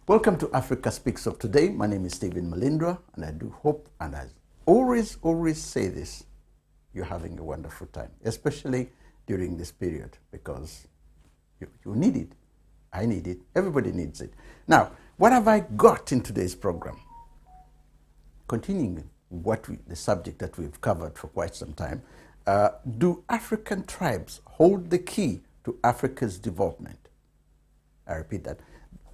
Welcome to Africa Speaks of Today. My name is Steve Mulindwa, and I do hope, and I always say this, you're having a wonderful time, especially during this period, because you need it. I need it. Everybody needs it. Now, what have I got in today's program? Continuing the subject that we've covered for quite some time, do African tribes hold the key to Africa's development? I repeat that.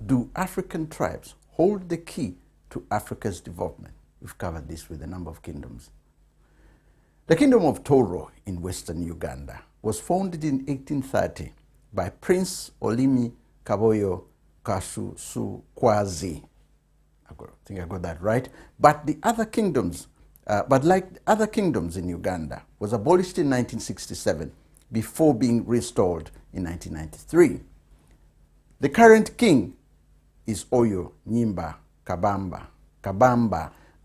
Do African tribes hold the key to Africa's development? We've covered this with a number of kingdoms. The Kingdom of Tooro in western Uganda was founded in 1830 by Prince Olimi Kaboyo Kasusukwazi. I think I got that right. But the other kingdoms, like other kingdoms in Uganda, was abolished in 1967 before being restored in 1993. The current king is Oyo Nyimba Kabamba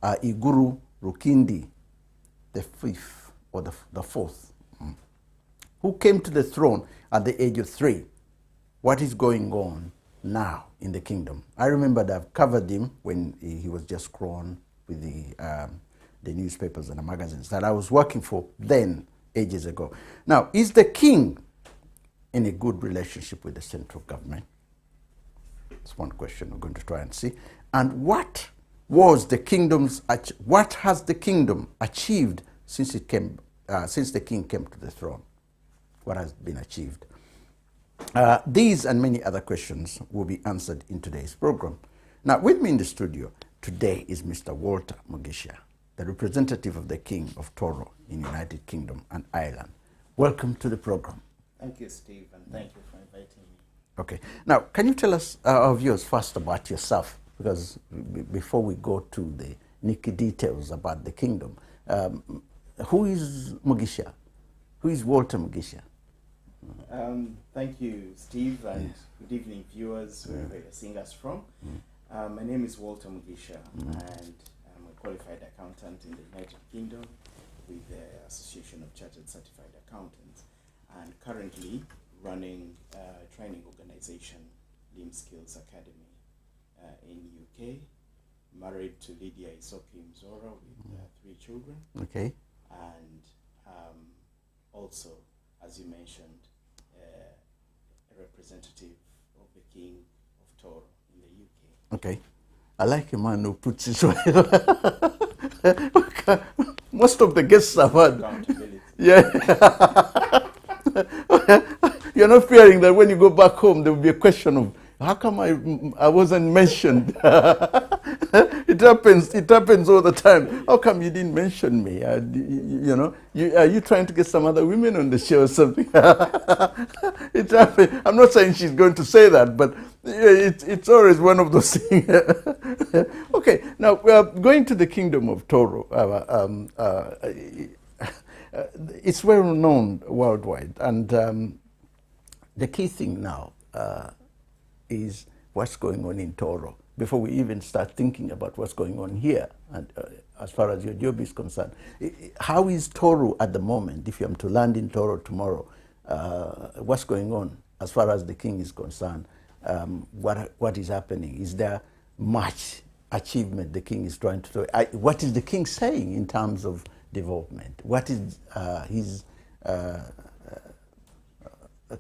Iguru Rukindi, the fifth or the fourth, who came to the throne at the age of 3. What is going on now in the kingdom? I remember that I've covered him when he was just crowned with the newspapers and the magazines that I was working for then, ages ago. Now, is the king in a good relationship with the central government? That's one question we're going to try and see. And what has the kingdom achieved since the king came to the throne? What has been achieved? These and many other questions will be answered in today's program. Now, with me in the studio today is Mr. Walter Mugisha, the representative of the King of Tooro in United Kingdom and Ireland. Welcome to the program. Thank you, Steve, and thank you for inviting me. Okay. Now, can you tell us, our viewers, first about yourself? Because before we go to the nitty details about the kingdom, who is Mugisha? Who is Walter Mugisha? Thank you, Steve, and good evening, viewers, wherever you're seeing us from. My name is Walter Mugisha, and I'm a qualified accountant in the United Kingdom with the Association of Chartered Certified Accountants, and currently running a training organization, Lim Skills Academy, in UK. Married to Lydia Isoki Mzora with 3 children. Okay. And also, as you mentioned, a representative of the King of Tooro in the UK. Okay. I like a man who puts his way. Most of the guests I've had. Accountability. Yeah. You're not fearing that when you go back home, there will be a question of, how come I wasn't mentioned? It happens all the time. How come you didn't mention me? Are you trying to get some other women on the show or something? It happens. I'm not saying she's going to say that, but it's always one of those things. Okay, now going to the Kingdom of Tooro. It's well known worldwide, and the key thing now is what's going on in Tooro before we even start thinking about what's going on here. And as far as your job is concerned, how is Tooro at the moment? If you're to land in Tooro tomorrow, what's going on as far as the king is concerned? What is happening? Is there much achievement the king is trying to do? What is the king saying in terms of development? What is his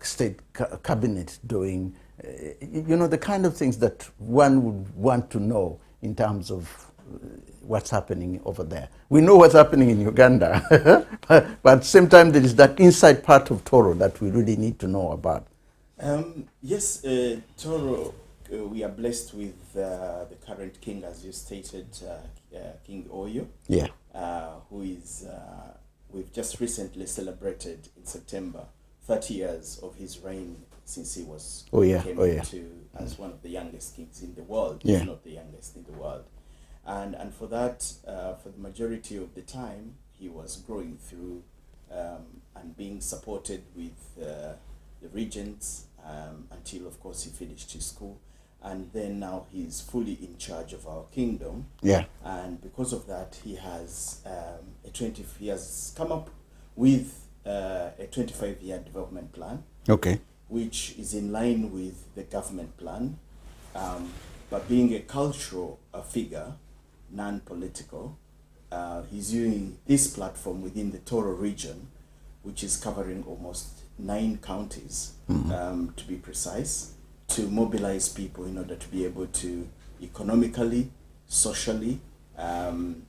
state cabinet doing? The kind of things that one would want to know in terms of what's happening over there. We know what's happening in Uganda, but at the same time there is that inside part of Tooro that we really need to know about. Yes, Tooro, we are blessed with the current king, as you stated, King Oyo. Yeah. Who is, we've just recently celebrated in September 30 years of his reign since he was came into as one of the youngest kings in the world, if not the youngest in the world. And for that, for the majority of the time, he was growing through and being supported with the regents until, of course, he finished his school. And then now he's fully in charge of our kingdom. Yeah. And because of that, he has he has come up with a 25-year development plan. Okay. Which is in line with the government plan. but being a cultural figure, non-political, he's using this platform within the Tooro region, which is covering almost 9 counties, to be precise, to mobilize people in order to be able to economically, socially, and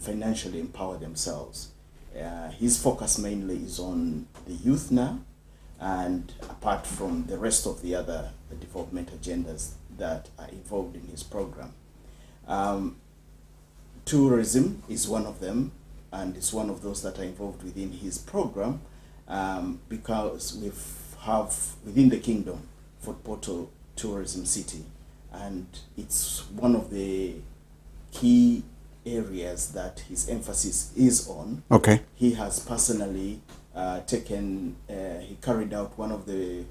financially empower themselves. His focus mainly is on the youth now, and apart from the rest of the other development agendas that are involved in his program. Tourism is one of them, and it's one of those that are involved within his program, because we have within the kingdom Fort Portal Tourism City, and it's one of the key areas that his emphasis is on. Okay. He has personally he carried out one of the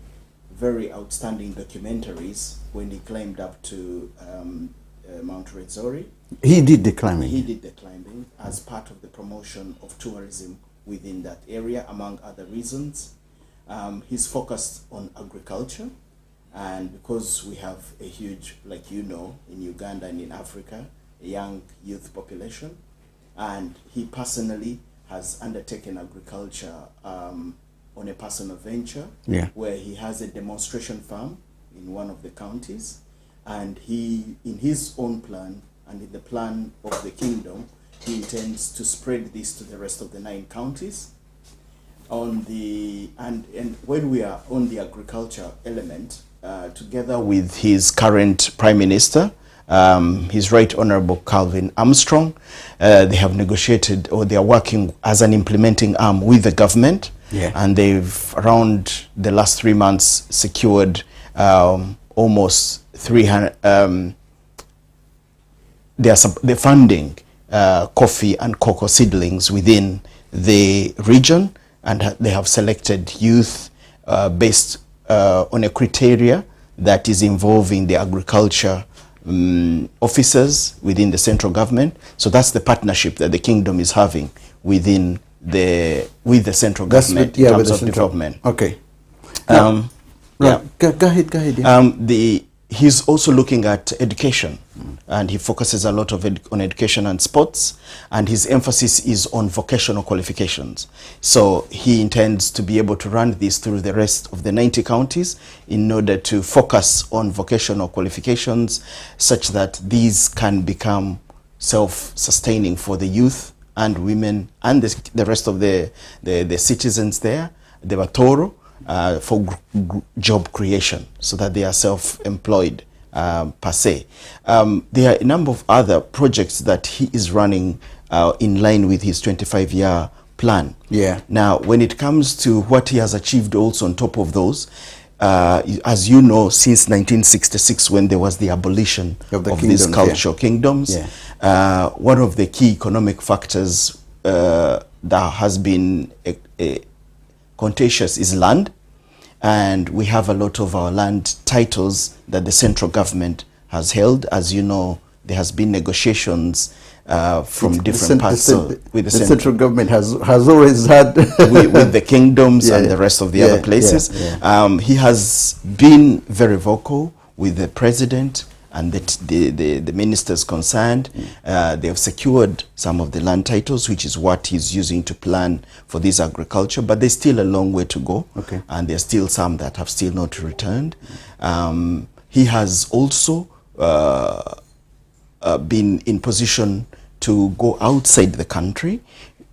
very outstanding documentaries when he climbed up to Mount Rwenzori. He did the climbing. He did the climbing as part of the promotion of tourism within that area, among other reasons. He's focused on agriculture, and because we have a huge, like you know, in Uganda and in Africa, a young youth population, and he personally has undertaken agriculture on a personal venture, where he has a demonstration farm in one of the counties, and he, in his own plan and in the plan of the kingdom, he intends to spread this to the rest of the 9 counties. On the and when we are on the agriculture element, together with his current Prime Minister, his Right Honorable Calvin Armstrong, they have negotiated, or they are working as an implementing arm with the government, and they've around the last 3 months secured almost 300. They're funding coffee and cocoa seedlings within the region, and they have selected youth based on a criteria that is involving the agriculture officers within the central government. So that's the partnership that the kingdom is having within with the central government in terms of development. Okay. Go ahead. Yeah. He's also looking at education, and he focuses a lot on education and sports, and his emphasis is on vocational qualifications. So he intends to be able to run this through the rest of the 90 counties in order to focus on vocational qualifications such that these can become self-sustaining for the youth and women and the rest of the citizens there, the Tooro, for job creation, so that they are self-employed per se. There are a number of other projects that he is running in line with his 25-year plan. Yeah. Now, when it comes to what he has achieved also on top of those, as you know, since 1966, when there was the abolition of these cultural kingdoms, one of the key economic factors that has been contentious is land, and we have a lot of our land titles that the central government has held. As you know, there has been negotiations from different parts with the central government has always had with the kingdoms and the rest of the other places. He has been very vocal with the president and the ministers concerned. They have secured some of the land titles, which is what he's using to plan for this agriculture, but there's still a long way to go. And there's still some that have still not returned. He has also been in position to go outside the country.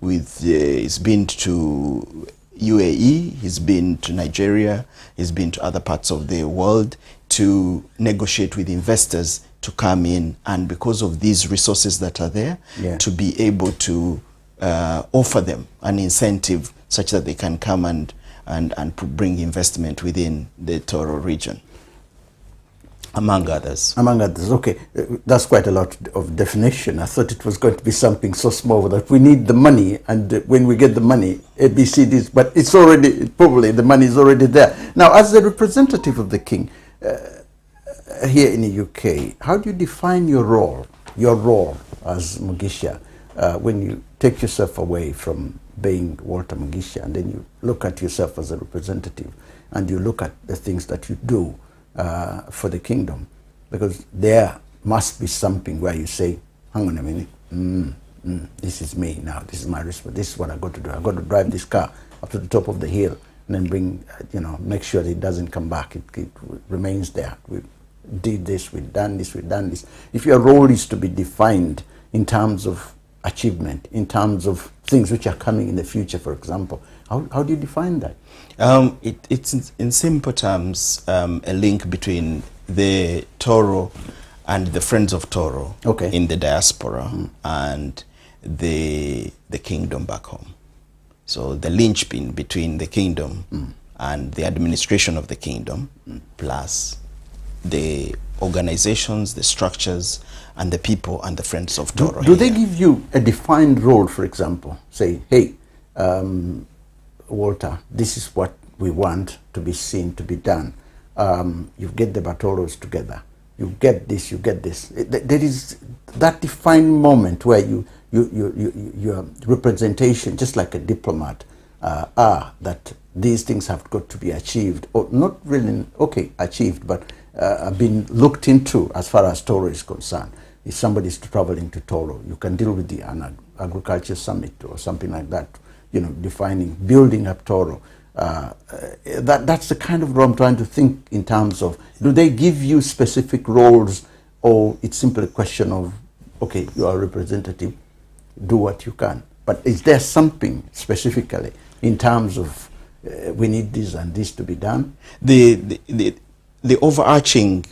He's been to UAE, he's been to Nigeria, he's been to other parts of the world to negotiate with investors to come in, and because of these resources that are there, to be able to offer them an incentive such that they can come and bring investment within the Tooro region, among others. Among others, okay. That's quite a lot of definition. I thought it was going to be something so small that we need the money, and when we get the money, ABCDs, but it's already, probably the money is already there. Now, as the representative of the king here in the UK, how do you define your role as Mugisha, when you take yourself away from being Walter Mugisha, and then you look at yourself as a representative, and you look at the things that you do for the kingdom? Because there must be something where you say, hang on a minute, this is me now, this is my response, this is what I got to do. I got to drive this car up to the top of the hill and then bring, make sure that it doesn't come back, it remains there. We did this, we've done this, we've done this. If your role is to be defined in terms of achievement, in terms of things which are coming in the future, for example, how do you define that? It's in simple terms a link between the Tooro and the Friends of Tooro in the diaspora and the kingdom back home. So the linchpin between the kingdom and the administration of the kingdom, plus the organizations, the structures, and the people and the Friends of Tooro. Do they give you a defined role, for example? Say, hey, Walter, this is what we want to be seen, to be done. You get the Batoros together. You get this, you get this. There is that defined moment where your representation, just like a diplomat, that these things have got to be achieved, or not really, achieved, but been looked into as far as Tooro is concerned. If somebody is traveling to Tooro, you can deal with the agriculture summit or something like that, defining, building up Tooro. That's the kind of role I'm trying to think in terms of, do they give you specific roles, or it's simply a question of, okay, you are a representative, do what you can. But is there something specifically in terms of we need this and this to be done? The overarching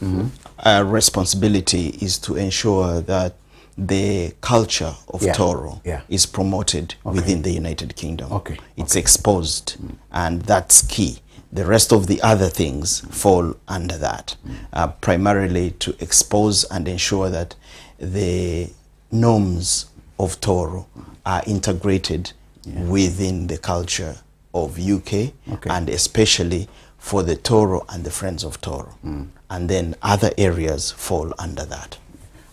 responsibility is to ensure that the culture of Tooro is promoted within the United Kingdom. It's exposed, and that's key. The rest of the other things fall under that, primarily to expose and ensure that the norms of Tooro are integrated within the culture of UK, and especially for the Tooro and the Friends of Tooro. And then other areas fall under that.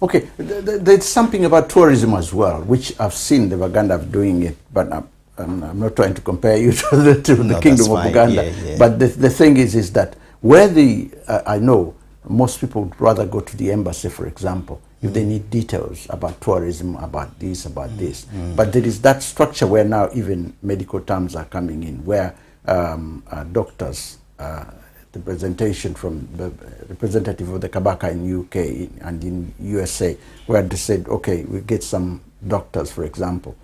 Okay, there's something about tourism as well, which I've seen the Baganda doing it, but I'm not trying to compare you to the Kingdom of Uganda. But the thing is that where I know most people would rather go to the embassy, for example, if they need details about tourism, about this, about this. But there is that structure where now even medical terms are coming in, where doctors, the presentation from the representative of the Kabaka in UK and in USA, where they said, okay, we get some doctors, for example.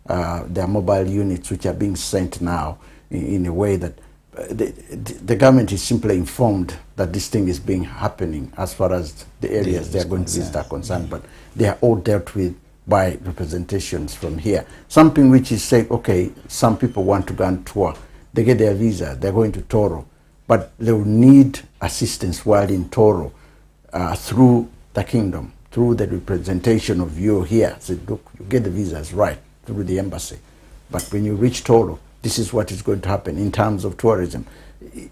There are mobile units which are being sent now in a way that the government is simply informed that this thing is happening as far as the areas they are going to visit are concerned, but they are all dealt with by representations from here. Something which is say, okay, some people want to go and tour, they get their visa, they're going to Tooro, but they will need assistance while in Tooro through the kingdom, through the representation of you here. So look, you get the visas right through the embassy, but when you reach Tooro, this is what is going to happen in terms of tourism.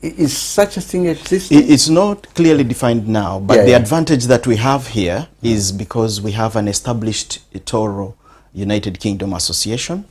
Is such a thing existing? It's not clearly defined now, but the advantage that we have here is because we have an established Tooro United Kingdom Association.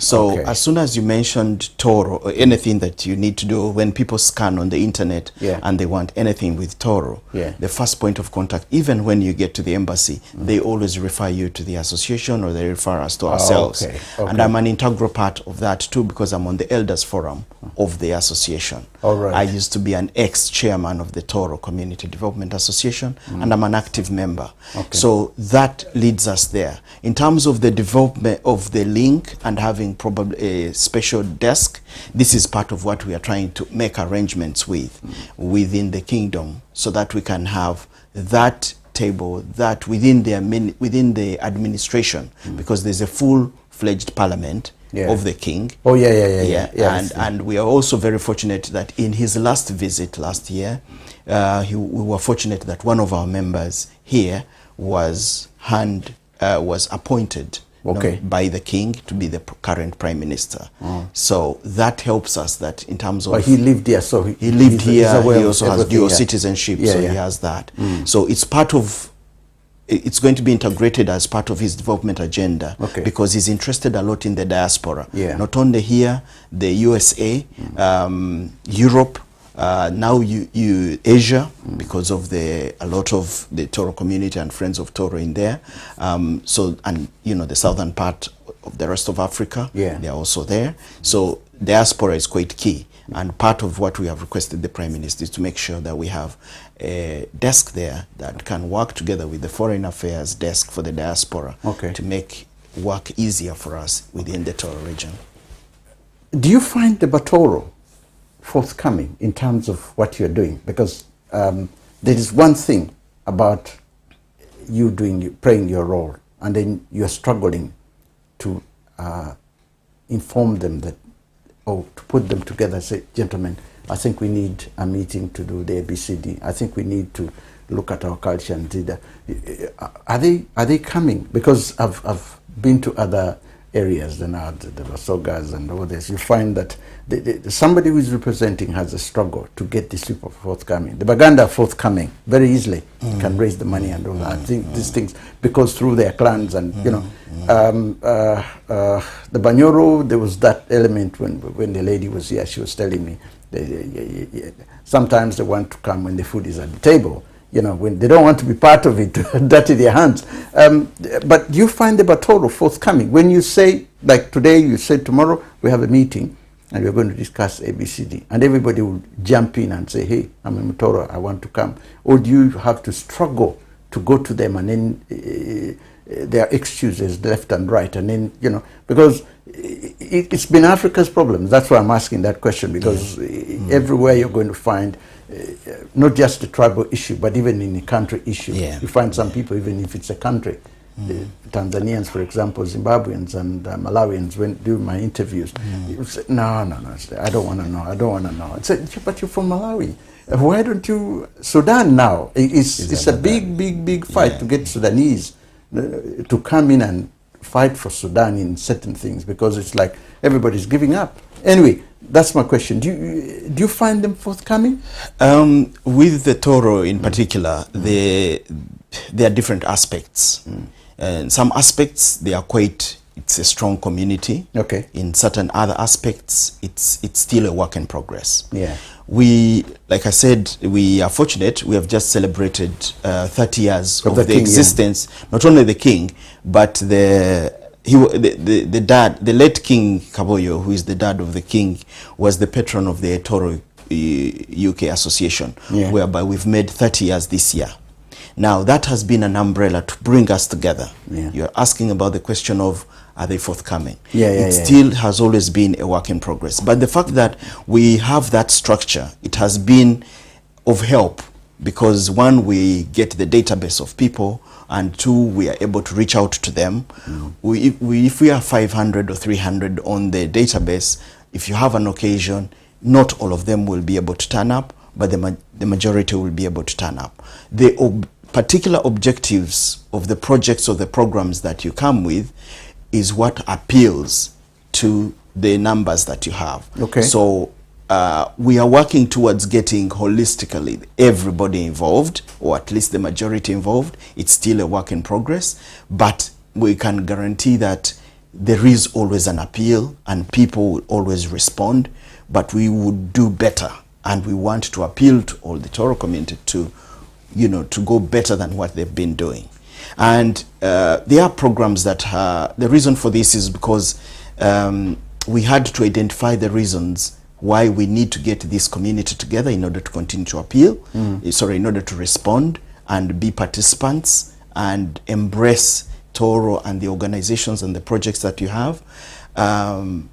So as soon as you mentioned Tooro or anything that you need to do when people scan on the internet and they want anything with Tooro, the first point of contact, even when you get to the embassy, they always refer you to the association, or they refer us to ourselves. And I'm an integral part of that too, because I'm on the elders forum of the association. I used to be an ex-chairman of the Tooro Community Development Association, and I'm an active member. So that leads us there. In terms of the development of the link and having probably a special desk, this is part of what we are trying to make arrangements with within the kingdom, so that we can have that table that within the administration, because there's a full-fledged parliament of the king. And we are also very fortunate that in his last visit last year, we were fortunate that one of our members here was appointed by the king to be the current prime minister. So that helps us that in terms of... But he lived here, so he lived here. He also has dual citizenship, so he has that. So it's part of... It's going to be integrated as part of his development agenda, because he's interested a lot in the diaspora. Not only here, the USA, Europe, now Asia, because of a lot of the Tooro community and Friends of Tooro in there. So, and the southern part of the rest of Africa, yeah, they are also there. So diaspora is quite key. And part of what we have requested the Prime Minister is to make sure that we have a desk there that can work together with the Foreign Affairs desk for the diaspora, okay, to make work easier for us within the Tooro region. Do you find the Batoro forthcoming in terms of what you're doing? Because there is one thing about you playing your role, and then you're struggling to inform them that, or to put them together, say, gentlemen, I think we need a meeting to do the ABCD. I think we need to look at our culture and do that. Are they coming? Because I've been to other areas than the Wasogas and all this. You find that somebody who is representing has a struggle to get these people forthcoming. The Baganda are forthcoming very easily, can raise the money and all that. I think these things, because through their clans and, the Banyoro, there was that element when the lady was here, she was telling me, sometimes they want to come when the food is at the table. When they don't want to be part of it, to dirty their hands. But you find the Batoro forthcoming. When you say, like today, you say tomorrow, we have a meeting and we're going to discuss ABCD. And everybody will jump in and say, hey, I'm a Batoro, I want to come. Or do you have to struggle to go to them and then there are excuses left and right? And then, because it's been Africa's problem. That's why I'm asking that question, because everywhere you're going to find not just the tribal issue, but even in the country issue. You find some people, even if it's a country, the Tanzanians, for example, Zimbabweans and Malawians, when doing my interviews, you say, no, I don't want to know, I said, but you're from Malawi. Why don't you, Sudan now, it's a big fight to get Sudanese to come in and fight for Sudan in certain things, because it's like everybody's giving up. Anyway, that's my question. Do you find them forthcoming? With the Tooro in particular, there are different aspects. And some aspects, it's a strong community. Okay. In certain other aspects, it's still a work in progress. Yeah. Like I said, we are fortunate. We have just celebrated 30 years of the king, existence. Not only the king, but the dad, the late King Kaboyo, who is the dad of the king, was the patron of the Tooro UK Association, whereby we've made 30 years this year. Now, that has been an umbrella to bring us together. You're asking about the question of, are they forthcoming? It still has always been a work in progress. But the fact that we have that structure, it has been of help, because one, we get the database of people, and two, we are able to reach out to them. If we are 500 or 300 on the database, if you have an occasion, not all of them will be able to turn up, but the majority will be able to turn up. The particular objectives of the projects or the programs that you come with is what appeals to the numbers that you have. Okay. So we are working towards getting holistically everybody involved, or at least the majority involved. It's still a work in progress, but we can guarantee that there is always an appeal and people will always respond, but we would do better, and we want to appeal to all the Tooro community to go better than what they've been doing. And there are programs that the reason for this is because we had to identify the reasons why we need to get this community together in order to continue to appeal, in order to respond and be participants and embrace Tooro and the organizations and the projects that you have. And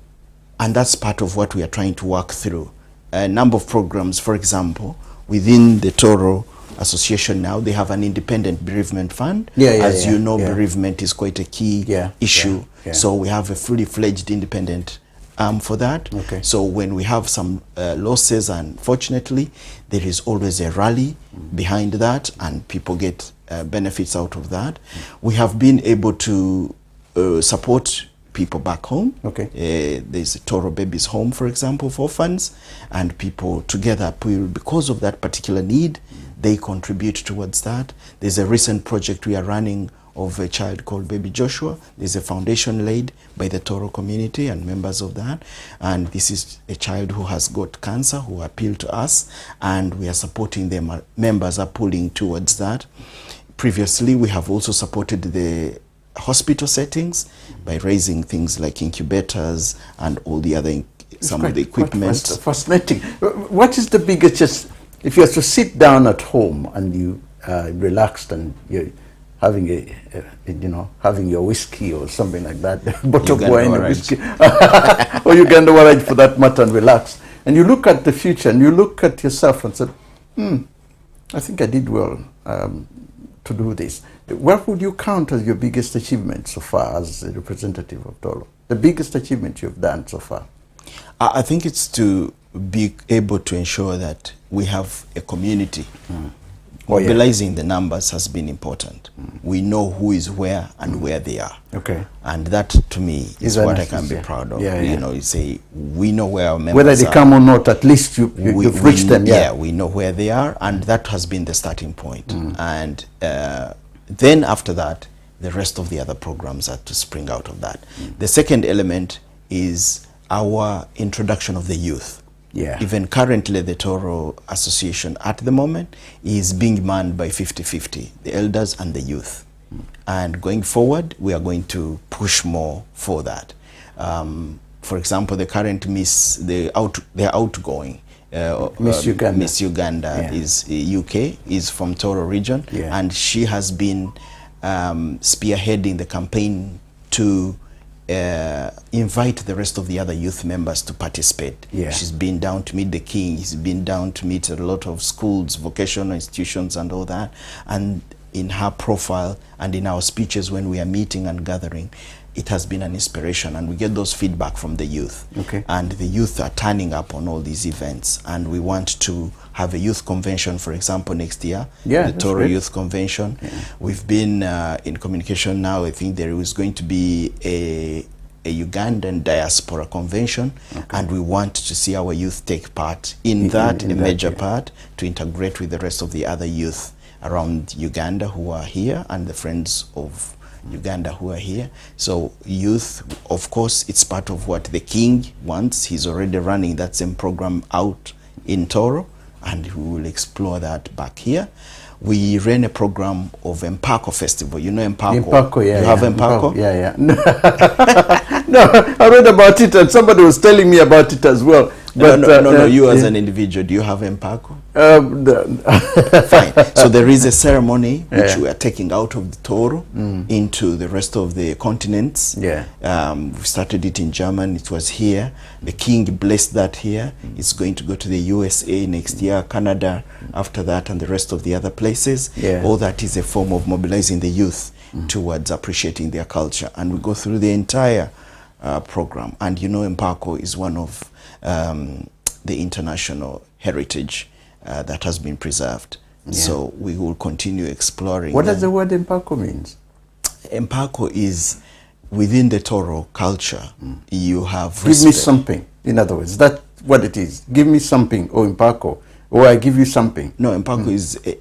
that's part of what we are trying to work through. A number of programs, for example, within the Tooro Association now, they have an independent bereavement fund. As you know, bereavement is quite a key issue. So we have a fully fledged independent for that. Okay. So when we have some losses, unfortunately, there is always a rally behind that, and people get benefits out of that. We have been able to support people back home. Okay. There's a Tooro Babies Home, for example, for orphans, and people together, because of that particular need, they contribute towards that. There's a recent project we are running of a child called Baby Joshua. There's a foundation laid by the Tooro community and members of that. And this is a child who has got cancer, who appealed to us, and we are supporting them. Our members are pulling towards that. Previously, we have also supported the hospital settings by raising things like incubators and all the other some of the equipment. Fascinating. What is the biggest, just if you have to sit down at home and you relaxed and you're having having your whiskey or something like that, bottle of wine and whiskey, or Uganda orange for that matter, and relax, and you look at the future and you look at yourself and say, I think I did well to do this. What would you count as your biggest achievement so far as a representative of Tooro? The biggest achievement you've done so far? I think it's to be able to ensure that we have a community. Mobilizing the numbers has been important. We know who is where and where they are. Okay. And that, to me, is what I can be proud of. You know, you say, we know where our members are. Whether they come or not, at least you've reached them. Yeah, we know where they are, and that has been the starting point. And then after that, the rest of the other programs are to spring out of that. The second element is our introduction of the youth. Yeah. Even currently, the Tooro Association at the moment is being manned by 50-50, the elders and the youth. And going forward, we are going to push more for that. For example, the current Miss, the outgoing Miss Uganda. Miss Uganda is UK, is from Tooro region, and she has been spearheading the campaign to invite the rest of the other youth members to participate. She's been down to meet the king, she's been down to meet a lot of schools, vocational institutions and all that. And in her profile and in our speeches when we are meeting and gathering, it has been an inspiration, and we get those feedback from the youth. And the youth are turning up on all these events, and we want to have a youth convention, for example, next year, the Tooro Youth Convention. We've been in communication now. I think there is going to be a Ugandan diaspora convention, and we want to see our youth take part in that, a major part, to integrate with the rest of the other youth around Uganda who are here, and the friends of Uganda who are here. So youth, of course, it's part of what the king wants. He's already running that same program out in Tooro, and we will explore that back here. We ran a program of Mpako Festival. You know Mpako? Mpako, yeah. You have Mpako? Yeah. No, I read about it, and somebody was telling me about it as well. But no, you as an individual, do you have Mpako? Fine. So there is a ceremony which we are taking out of the Tooro into the rest of the continents. We started it in Germany. It was here. The king blessed that here. It's going to go to the USA next year, Canada after that, and the rest of the other places. All that is a form of mobilizing the youth towards appreciating their culture. And we go through the entire program. And you know, Mpako is one of the international heritage that has been preserved. So we will continue exploring. What does the word Mpako means? Mpako is within the Tooro culture. You have Give me something. In other words, that's what it is. Give me something, or Mpako, or I give you something. No, Mpako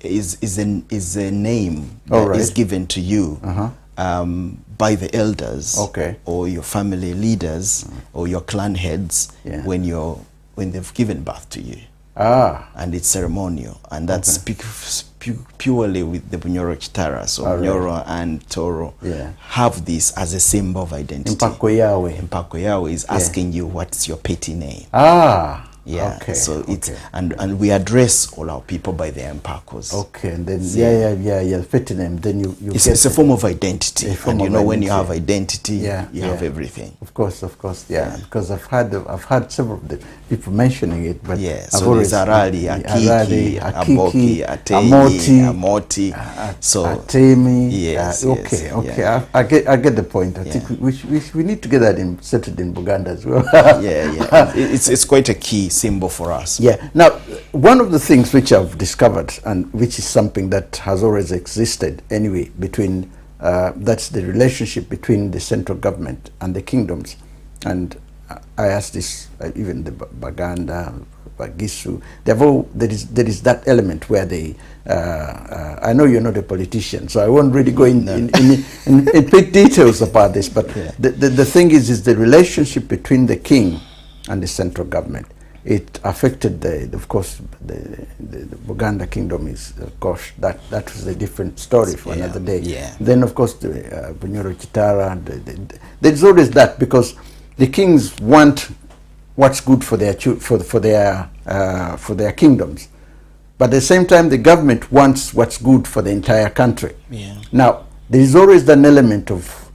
is a name that is given to you by the elders, or your family leaders, or your clan heads when they've given birth to you. And it's ceremonial, and that's purely with the Bunyoro Chitara. So Bunyoro and Tooro have this as a symbol of identity. Mpako Yahweh. Mpako Yahweh is asking you, what's your petty name? And we address all our people by their Mpakos. And then petty name. Then you it's a form of identity, and you know, when you have identity, you have everything. Of course, because I've had several of the people mentioning it, but so there's Arali, Akiki, Aboki, Ateyi, Amoti, so Atemi. I get the point. I think we need to get that settled in Buganda as well. It's quite a key symbol for us. Now, one of the things which I've discovered, and which is something that has always existed anyway, between that's the relationship between the central government and the kingdoms. And I asked this even the Baganda, Bagisu. There is that element where they. I know you're not a politician, so I won't really go in big details about this. But yeah. the thing is the relationship between the king and the central government. It affected of course, the Buganda kingdom is, gosh, that was a different story for another day. Yeah. Then, of course, the Bunyoro Chitara, there's always that, because the kings want what's good for their kingdoms, but at the same time, the government wants what's good for the entire country. Yeah. Now, there is always an element of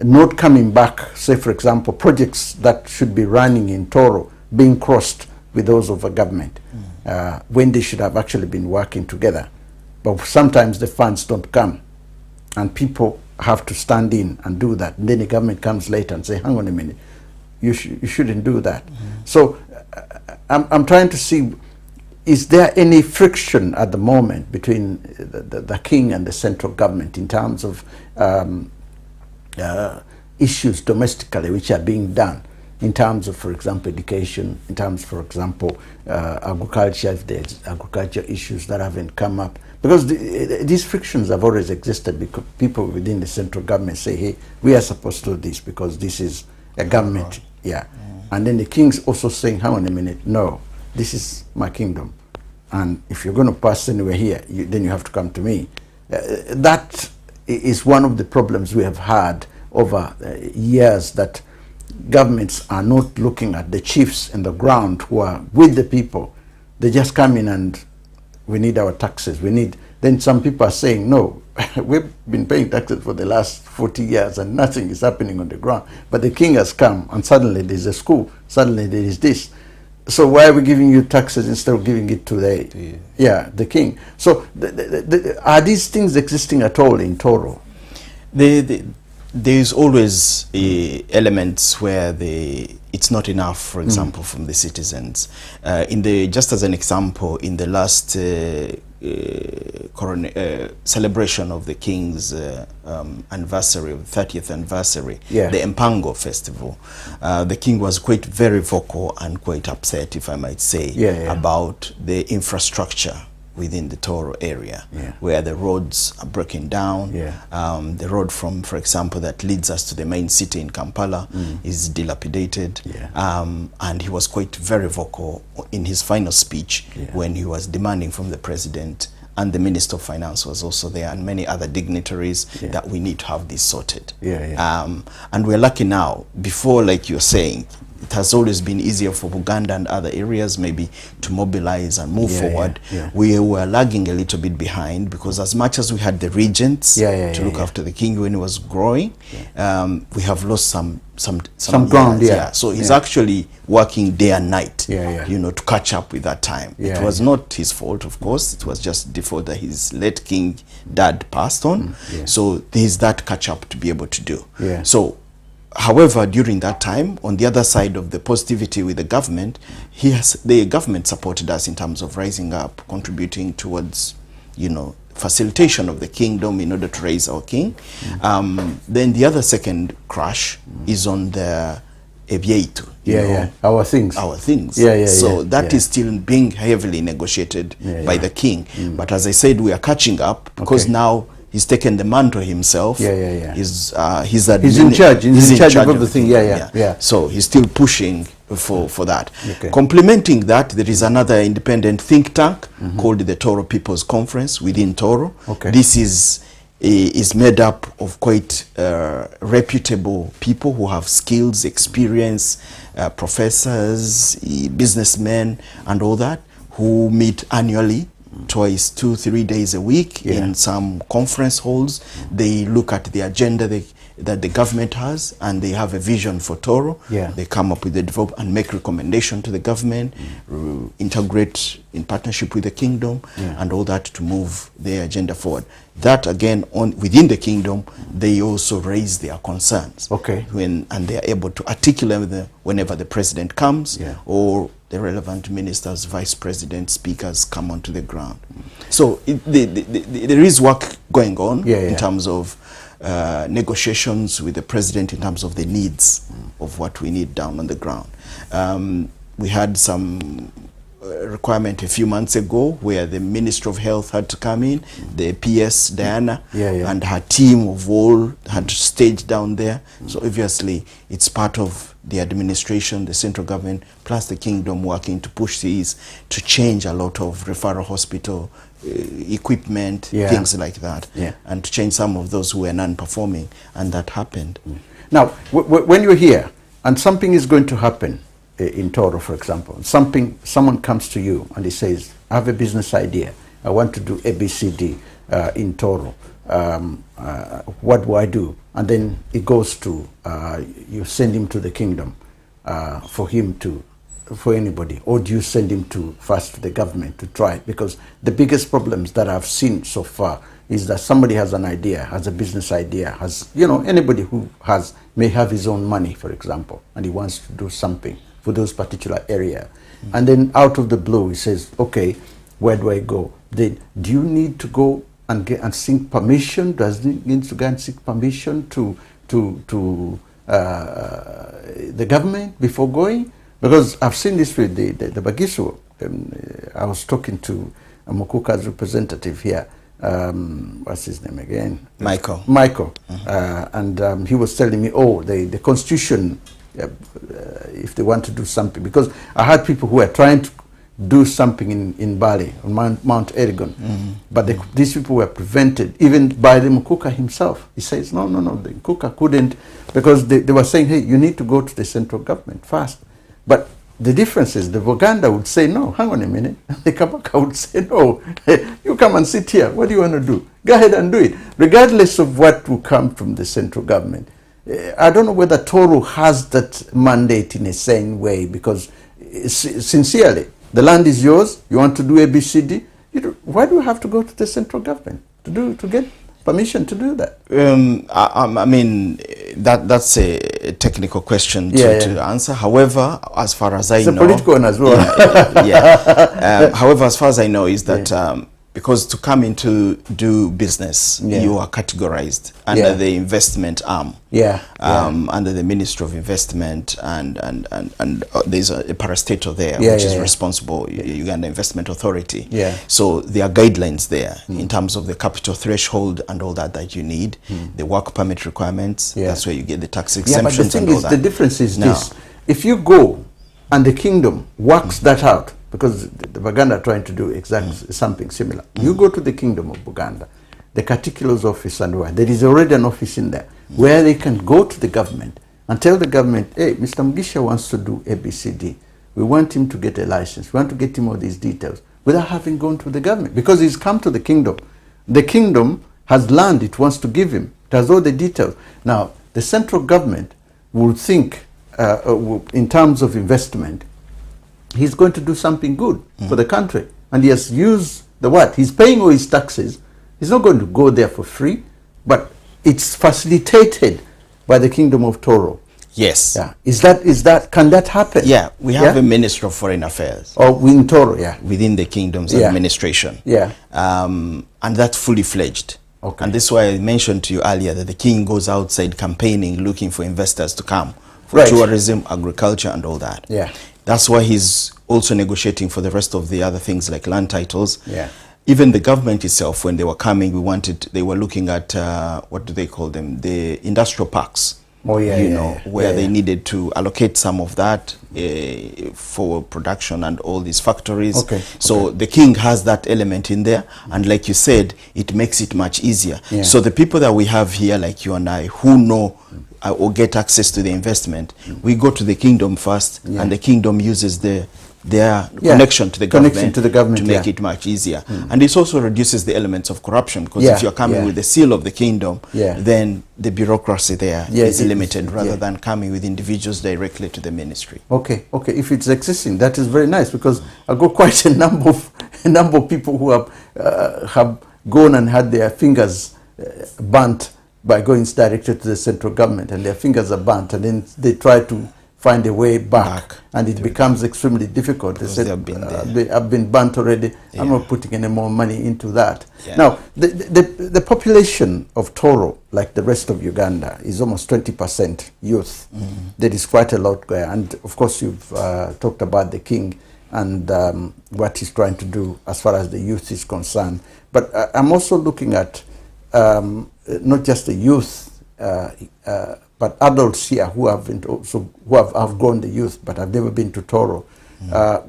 not coming back, say for example, projects that should be running in Tooro being crossed with those of a government when they should have actually been working together. But sometimes the funds don't come and people have to stand in and do that. And then the government comes later and say, hang on a minute, you shouldn't do that. So I'm trying to see, is there any friction at the moment between the king and the central government in terms of issues domestically which are being done, in terms of, for example, education, in terms, for example, agriculture, if there's agriculture issues that haven't come up? Because these frictions have always existed, because people within the central government say, hey, we are supposed to do this because this is a government. Yeah. And then the king's also saying, hang on a minute, no, this is my kingdom. And if you're going to pass anywhere here, then you have to come to me. That is one of the problems we have had over years, that governments are not looking at the chiefs in the ground who are with the people. They just come in and we need our taxes. Then some people are saying, no, we've been paying taxes for the last 40 years and nothing is happening on the ground. But the king has come and suddenly there's a school, suddenly there is this. So why are we giving you taxes instead of giving it to the king? So are these things existing at all in Tooro? There's always elements where it's not enough, for example, from the citizens. Just as an example, in the last celebration of the king's anniversary, 30th anniversary, the Mpango festival, the king was very vocal and quite upset, if I might say, about the infrastructure within the Tooro area, where the roads are broken down. The road for example, that leads us to the main city in Kampala is dilapidated. And he was very vocal in his final speech when he was demanding from the president, and the Minister of Finance was also there, and many other dignitaries, that we need to have this sorted. And we're lucky now. Before, like you're saying, it has always been easier for Uganda and other areas maybe to mobilize and move forward. We were lagging a little bit behind, because as much as we had the regents to look after the king when he was growing, we have lost some ground. So he's actually working day and night, you know, to catch up with that time. It was not his fault, of course. It was just before that his late king dad passed on. So there's that catch up to be able to do. So however, during that time, on the other side of the positivity with the government, the government supported us in terms of rising up, contributing towards, you know, facilitation of the kingdom in order to raise our king. Then the other second crash is on the Ebyeitu. Our things. So that is still being heavily negotiated by the king. But as I said, we are catching up, because now he's taken the mantle himself. He's in charge. He's in charge of everything. So he's still pushing for that. Complementing that, there is another independent think tank called the Tooro People's Conference within Tooro. This is made up of quite reputable people who have skills, experience, professors, businessmen, and all that, who meet annually, twice, 2-3 days a week in some conference halls. They look at the agenda that the government has, and they have a vision for Tooro. They come up with the develop and make recommendation to the government, integrate in partnership with the kingdom, and all that to move their agenda forward. That again, within the kingdom, they also raise their concerns. And they are able to articulate them whenever the president comes, or the relevant ministers, vice presidents, speakers come onto the ground. So there is work going on in terms of negotiations with the president in terms of the needs of what we need down on the ground. we had some requirement a few months ago where the Minister of Health had to come in, the PS Diana and her team of all had to stage down there. So obviously it's part of the administration, the central government, plus the kingdom working to push these to change a lot of referral hospital equipment, things like that, and to change some of those who were non-performing, and that happened. Now, when you're here and something is going to happen in Tooro, for example, someone comes to you and he says, I have a business idea. I want to do ABCD in Tooro. What do I do? And then it goes to, you send him to the kingdom for anybody, or do you send him to first the government to try it? Because the biggest problems that I've seen so far is that somebody has an idea, has a business idea, has, anybody who may have his own money, for example, and he wants to do something for those particular area. And then out of the blue, he says, okay, where do I go? Then do you need to go and seek permission? Does he need to go and seek permission to the government before going? Because I've seen this with the Bagisu. I was talking to Mukuka's representative here. What's his name again? Michael. And he was telling me, the constitution, if they want to do something. Because I had people who were trying to do something in Bali, on Mount Elgon. But these people were prevented, even by the Mukuka himself. He says, no, the Mukuka couldn't, because they were saying, hey, you need to go to the central government first. But the difference is the Buganda would say, no, hang on a minute. The Kabaka would say, no, hey, you come and sit here. What do you want to do? Go ahead and do it. Regardless of what will come from the central government. I don't know whether Tooro has that mandate in a sane way, because sincerely, the land is yours. You want to do ABCD. Why do you have to go to the central government to get permission to do that? I mean, that's a technical question to answer. However, as far as I know, it's a political one as well. However, as far as I know, is that because to come into do business, you are categorized under the investment arm. Under the Ministry of Investment, and there's a parastatal there which is responsible, Uganda Investment Authority. So there are guidelines there in terms of the capital threshold and all that you need, the work permit requirements. That's where you get the tax exemptions. But the thing is, the difference is this: if you go and the kingdom works that out, because the Buganda are trying to do exactly something similar. You go to the Kingdom of Buganda, the Katikilo's office, and where there is already an office in there where they can go to the government and tell the government, hey, Mr. Mugisha wants to do ABCD. We want him to get a license. We want to get him all these details without having gone to the government, because he's come to the kingdom. The kingdom has land it wants to give him. It has all the details. Now, the central government will think in terms of investment. He's going to do something good for the country. And he has used the what? He's paying all his taxes. He's not going to go there for free, but it's facilitated by the Kingdom of Tooro. Yes. Can that happen? Yeah, we have a Minister of Foreign Affairs. Or in Tooro, within the kingdom's administration. And that's fully fledged. Okay. And this is why I mentioned to you earlier that the king goes outside campaigning, looking for investors to come for tourism, agriculture, and all that. That's why he's also negotiating for the rest of the other things like land titles. Even the government itself, when they were coming, they were looking at, what do they call them? The industrial parks. Where they needed to allocate some of that for production and all these factories. So the king has that element in there. And like you said, it makes it much easier. So the people that we have here, like you and I, who know or get access to the investment, we go to the kingdom first, and the kingdom uses their connection to the government to make it much easier. And this also reduces the elements of corruption, because if you're coming with the seal of the kingdom, then the bureaucracy there is limited, rather than coming with individuals directly to the ministry. Okay. If it's existing, that is very nice, because I've got quite a number of people who have gone and had their fingers burnt by going directly to the central government, and their fingers are burnt, and then they try to find a way back. And it becomes extremely difficult. They said, I've been burnt already. Yeah. I'm not putting any more money into that. Yeah. Now, the population of Tooro, like the rest of Uganda, is almost 20% youth. There is quite a lot there. And of course, you've talked about the king and what he's trying to do as far as the youth is concerned. But I'm also looking at not just the youth, but adults here who have outgrown the youth but have never been to Tooro.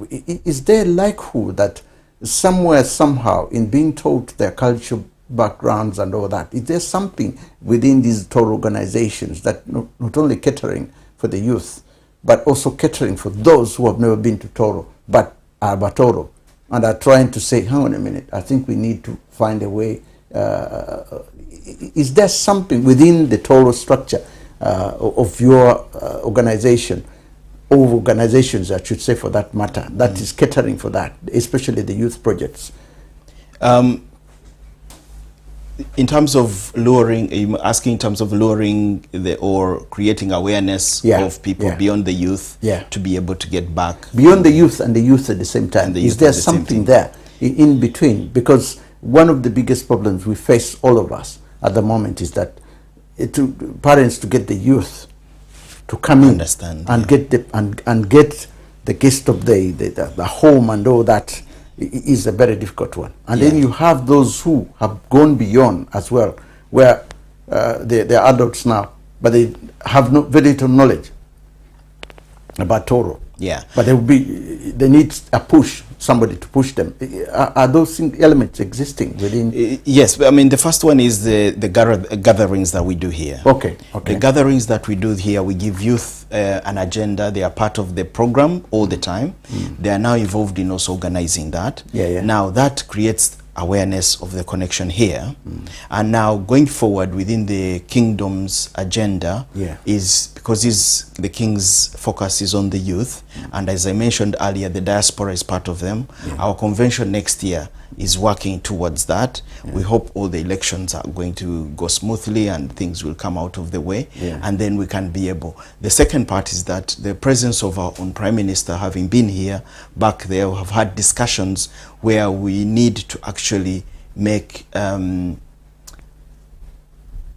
Is there a likelihood that somewhere, somehow, in being taught their cultural backgrounds and all that, is there something within these Tooro organizations that not only catering for the youth, but also catering for those who have never been to Tooro, but are Batoro, and are trying to say, hang on a minute, I think we need to find a way. Is there something within the Tooro structure of your organization, or organizations, I should say, for that matter, that is catering for that, especially the youth projects? In terms of luring, asking in terms of luring or creating awareness of people beyond the youth to be able to get back? Beyond the youth and the youth at the same time. Is there something there in between? Because one of the biggest problems we face, all of us, at the moment is that parents to get the youth to come in and get the gist of the home and all that is a very difficult one. And then you have those who have gone beyond as well, where they're adults now, but they have very little knowledge about Tooro. Yeah. But they need a push, somebody to push them. Are those elements existing within? Yes, I mean, the first one is the gatherings that we do here. Okay. The gatherings that we do here, we give youth an agenda. They are part of the program all the time. They are now involved in also organizing that. Now that creates awareness of the connection here. And now going forward within the kingdom's agenda is, because the king's focus is on the youth, and as I mentioned earlier, the diaspora is part of them. Our convention next year is working towards that. We hope all the elections are going to go smoothly and things will come out of the way, and then we can be able. The second part is that the presence of our own Prime Minister, having been here, back there, we have had discussions where we need to actually make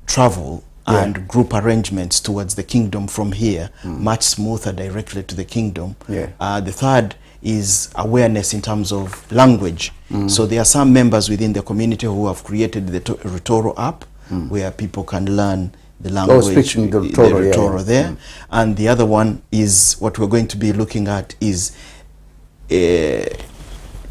travel and group arrangements towards the kingdom from here much smoother directly to the kingdom. The third is awareness in terms of language. So there are some members within the community who have created the Tooro app where people can learn the language, the Tooro there. And the other one is what we're going to be looking at is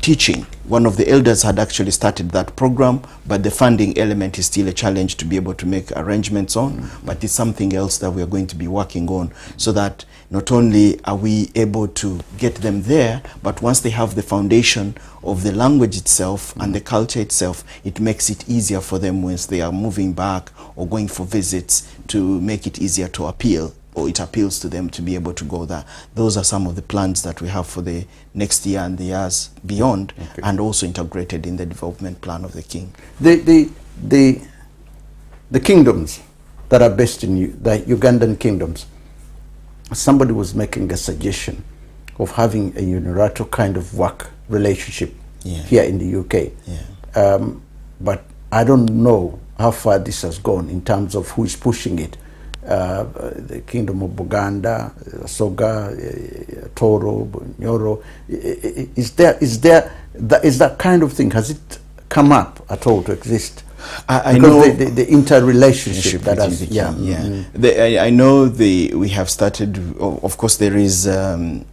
teaching. One of the elders had actually started that program, but the funding element is still a challenge to be able to make arrangements on, but it's something else that we are going to be working on, so that not only are we able to get them there, but once they have the foundation of the language itself and the culture itself, it makes it easier for them once they are moving back or going for visits, to make it easier to appeal, or it appeals to them to be able to go there. Those are some of the plans that we have for the next year and the years beyond, and also integrated in the development plan of the king. The kingdoms that are based in the Ugandan kingdoms, somebody was making a suggestion of having a unilateral kind of work relationship here in the UK. But I don't know how far this has gone in terms of who is pushing it. The Kingdom of Buganda, Soga, Tooro, Nyoro. Is that kind of thing? Has it come up at all to exist? I know the interrelationship that has, I know we have started. Of course, there is you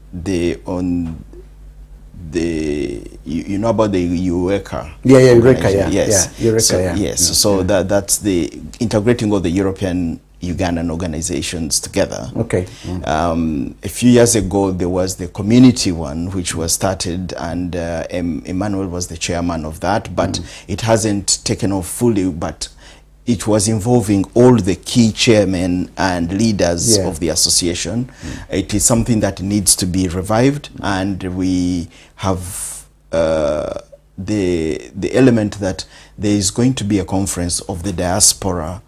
know about the Eureka. Eureka, yes. So that's the integrating all the European Ugandan organizations together. A few years ago, there was the community one, which was started, and Emmanuel was the chairman of that, but it hasn't taken off fully, but it was involving all the key chairmen and leaders of the association. It is something that needs to be revived, and we have the element that there is going to be a conference of the diaspora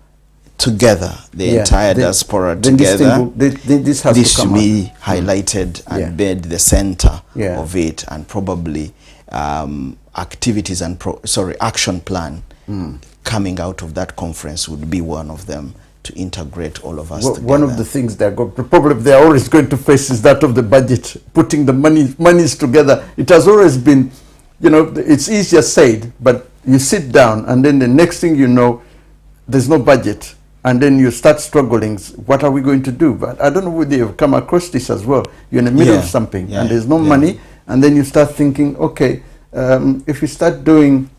together, the entire diaspora then together, this has this to come should be highlighted and made the center of it, and probably activities and action plan coming out of that conference would be one of them, to integrate all of us together. One of the things the problem they're always going to face is that of the budget, putting the monies together. It has always been, you know, it's easier said, but you sit down and then the next thing you know, there's no budget, and then you start struggling. What are we going to do? But I don't know whether you've come across this as well. You're in the middle of something and there's no money, and then you start thinking, okay, if we start doing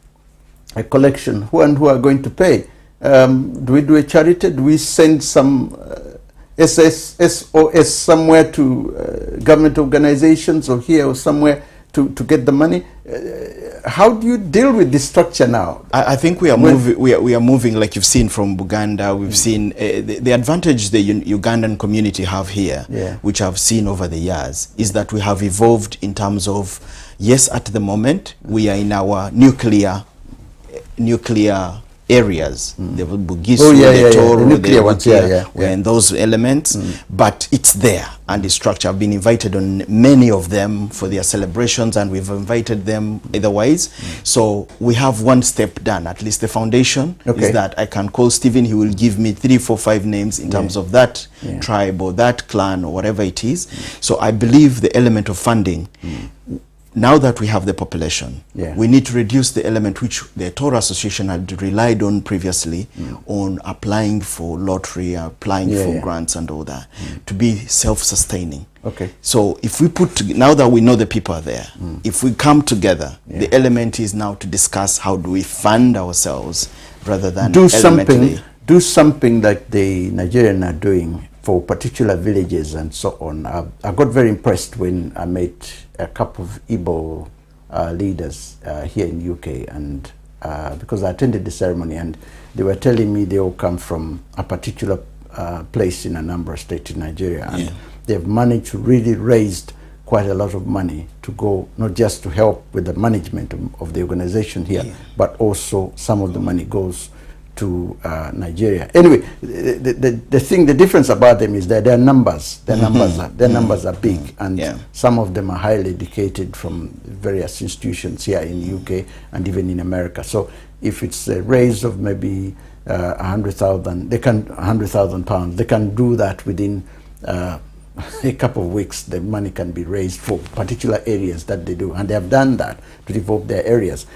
a collection, who are going to pay? Do we do a charity? Do we send some SOS somewhere to government organizations or here or somewhere to get the money? How do you deal with this structure now? I think we are moving. We are moving, like you've seen from Buganda. We've seen the advantage the Ugandan community have here, which I've seen over the years, is that we have evolved in terms of, yes, at the moment we are in our nuclear areas, the Bugisu, the Tooro, we're in those elements, but it's there and it's structured. I've been invited on many of them for their celebrations, and we've invited them otherwise. So we have one step done. At least the foundation is that I can call Stephen, he will give me 3, 4, 5 names in terms of that tribe or that clan or whatever it is. So I believe the element of funding, now that we have the population, we need to reduce the element which the Tooro Association had relied on previously, on applying for lottery, applying for grants and all that, to be self-sustaining. So if we now that we know the people are there, if we come together, the element is now to discuss how do we fund ourselves rather than do something like the Nigerian are doing for particular villages and so on. I got very impressed when I met a couple of Igbo leaders here in UK, and because I attended the ceremony, and they were telling me they all come from a particular place in Anambra State in Nigeria, and they've managed to really raise quite a lot of money to go, not just to help with the management of the organization here, but also some of the money goes to Nigeria. Anyway, the difference about them is that their numbers are big, and some of them are highly educated from various institutions here in the UK and even in America. So if it's a raise of maybe 100,000, they can £100,000, they can do that within a couple of weeks. The money can be raised for particular areas that they do, and they have done that to develop their areas.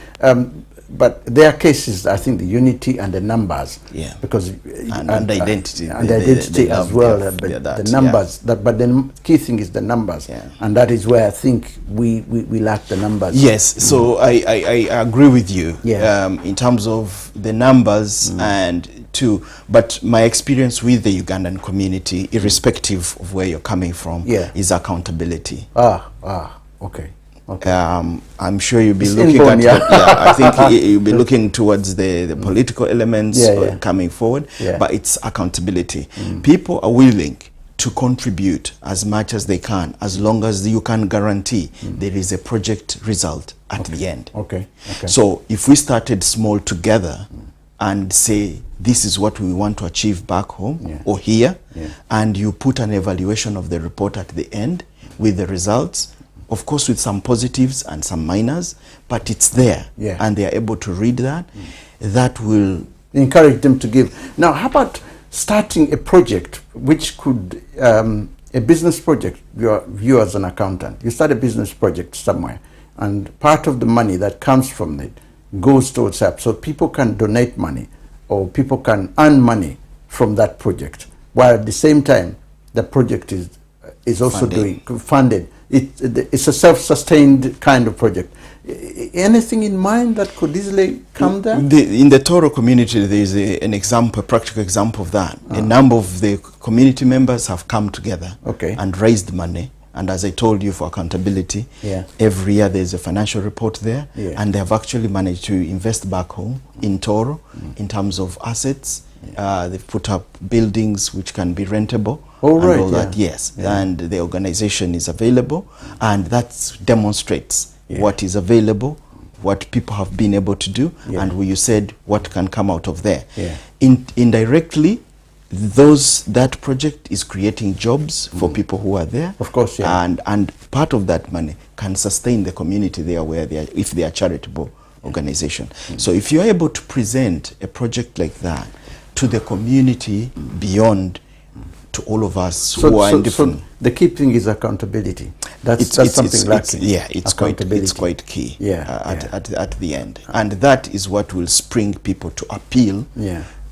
But there are cases, I think, the unity and the numbers, because and identity, and the identity as well. But the numbers, but the key thing is the numbers, and that is where I think we lack the numbers. Yes, so I agree with you in terms of the numbers but my experience with the Ugandan community, irrespective of where you're coming from, is accountability. Okay. I'm sure you'll be looking at I think you'll be looking towards the political elements coming forward, but it's accountability. People are willing to contribute as much as they can, as long as you can guarantee there is a project result at the end. So if we started small together and say this is what we want to achieve back home or here, and you put an evaluation of the report at the end with the results, of course with some positives and some minors, but it's there, and they are able to read that. That will encourage them to give. Now, how about starting a project which could, a business project, you as an accountant, you start a business project somewhere, and part of the money that comes from it goes towards that, so people can donate money or people can earn money from that project, while at the same time the project is also funded. It's a self-sustained kind of project. Anything in mind that could easily come there? In the Tooro community, there is a practical example of that. A number of the community members have come together and raised money. And as I told you, for accountability, every year there's a financial report there, and they have actually managed to invest back home in Tooro in terms of assets. They've put up buildings which can be rentable. And the organization is available, and that demonstrates what is available, what people have been able to do, and you said what can come out of there. Indirectly, that project is creating jobs for people who are there. Of course, yeah. And part of that money can sustain the community there where they are, if they are charitable organization. So if you're able to present a project like that to the community beyond, to all of us who are in different... So the key thing is accountability. That's something lacking. It's quite key at the end. And that is what will spring people to appeal,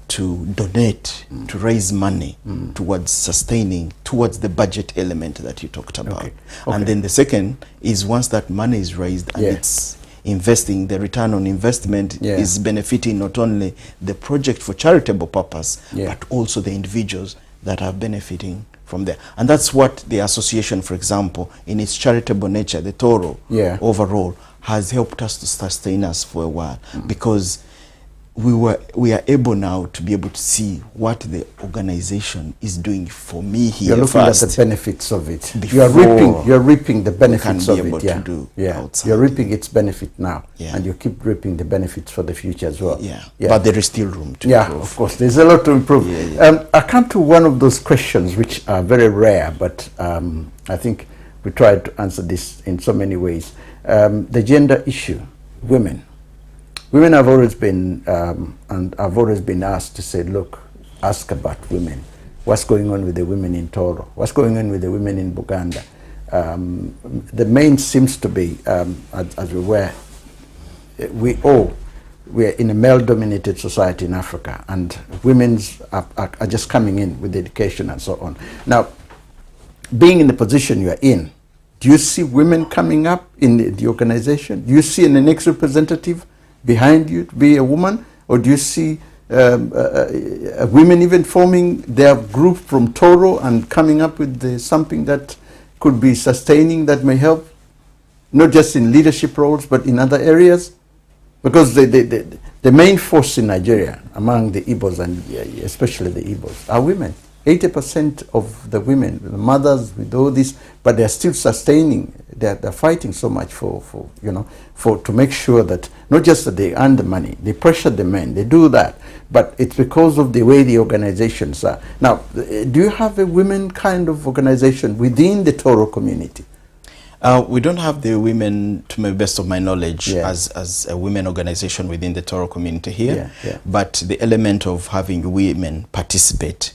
to donate, to raise money towards sustaining, towards the budget element that you talked about. And then the second is, once that money is raised and it's investing, the return on investment is benefiting not only the project for charitable purpose, but also the individuals that are benefiting from there. And that's what the association, for example, in its charitable nature, the Tooro overall, has helped us to sustain us for a while, because we are able now to be able to see what the organization is doing for me here. You're looking at the benefits of it. You're reaping the benefits of it. You're reaping its benefit now, and you keep reaping the benefits for the future as well. But there is still room to improve. Of course, there's a lot to improve. I come to one of those questions which are very rare, but I think we tried to answer this in so many ways. The gender issue, women. Women have always been, and I've always been asked to say, look, ask about women. What's going on with the women in Tooro? What's going on with the women in Buganda? The main seems to be, as we're in a male-dominated society in Africa, and women are just coming in with education and so on. Now, being in the position you are in, do you see women coming up in the organization? Do you see an next representative behind you to be a woman, or do you see women even forming their group from Tooro and coming up with something that could be sustaining, that may help, not just in leadership roles but in other areas? Because the main force in Nigeria among the Igbos, and especially the Igbos, are women. 80% of the women, the mothers with all this, but they're still sustaining. They're fighting so much to make sure that not just that they earn the money, they pressure the men, they do that, but it's because of the way the organizations are. Now, do you have a women kind of organization within the Tooro community? We don't have the women, to my best of my knowledge, as a women organization within the Tooro community here, but the element of having women participate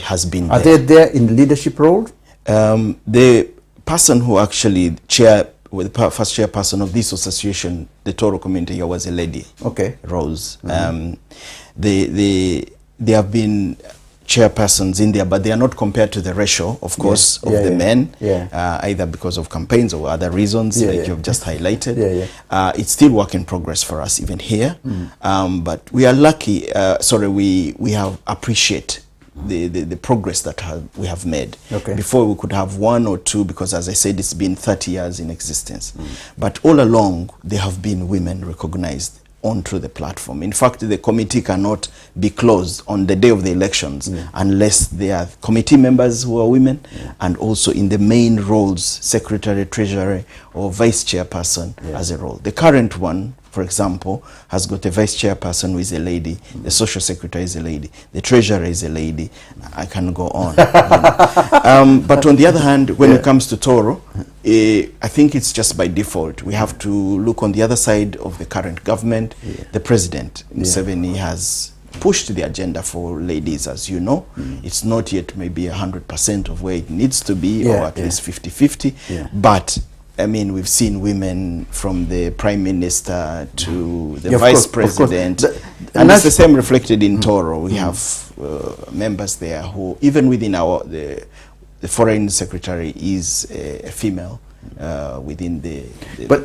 has been there. Are they there in leadership role? The person who actually first chairperson of this association, the Tooro community here, was a lady. Rose. They have been chairpersons in there, but they are not compared to the ratio, of course, of the men, either because of campaigns or other reasons, like you've just highlighted. It's still work in progress for us, even here. But we are lucky, we have appreciate the progress that we have made. Before we could have one or two, because as I said, it's been 30 years in existence. But all along, there have been women recognized onto the platform. In fact, the committee cannot be closed on the day of the elections unless there are committee members who are women, and also in the main roles, secretary, treasurer, or vice chairperson as a role. The current one, for example, has got a vice chairperson who is a lady, the social secretary is a lady, the treasurer is a lady. I can go on. But on the other hand, when it comes to Tooro, I think it's just by default. We have to look on the other side of the current government. The president, Museveni, has pushed the agenda for ladies, as you know. It's not yet maybe 100% of where it needs to be, or at least 50-50. But I mean, we've seen women from the prime minister to the vice president, and it's the same reflected in Tooro. We have members there who, even within the foreign secretary is a female within the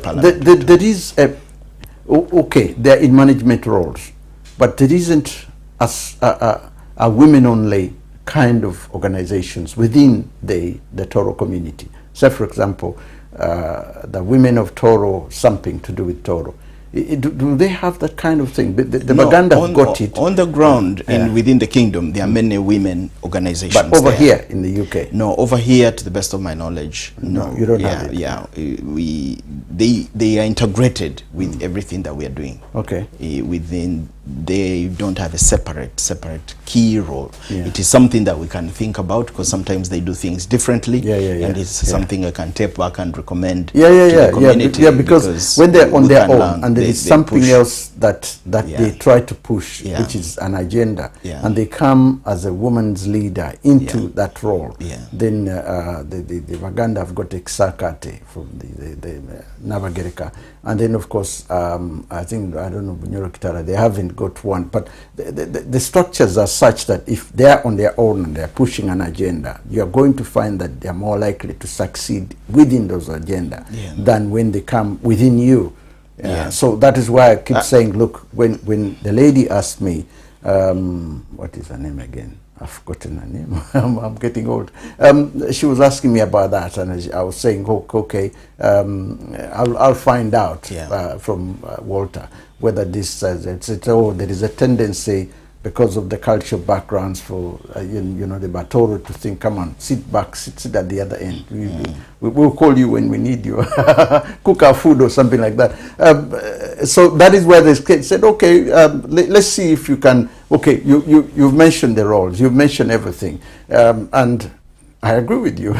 parliament. There is they're in management roles, but there isn't a women-only kind of organizations within the Tooro community. So, for example, the women of Tooro, something to do with Tooro. Do they have that kind of thing? The Baganda have got it. On the ground, within the kingdom, there are many women organizations. But over here in the UK? No, over here, to the best of my knowledge, no. You don't have it? Yeah, they are integrated with everything that we are doing. Within they don't have a separate key role. Yeah. It is something that we can think about, because sometimes they do things differently, and it's something I can take back and recommend to the community. Because when they're on their own and there is something else that they try to push, which is an agenda, and they come as a woman's leader into that role, then the Baganda have got Exakate from the Navagereka, and then of course I think, I don't know, Bunyoro Kitara, they haven't got one, but the structures are such that if they're on their own and they're pushing an agenda, you're going to find that they're more likely to succeed within those agenda than when they come within you. So that is why I keep saying, look, when the lady asked me, what is her name again? I've forgotten her name. I'm getting old. She was asking me about that, and I was saying, okay, I'll find out from Walter whether this there is a tendency, because of the cultural backgrounds, for you know, the Batoro to think, come on, sit back, sit at the other end. We'll call you when we need you. Cook our food or something like that. So that is where they said, okay, let's see if you can. Okay, you've mentioned the roles, you've mentioned everything, and I agree with you.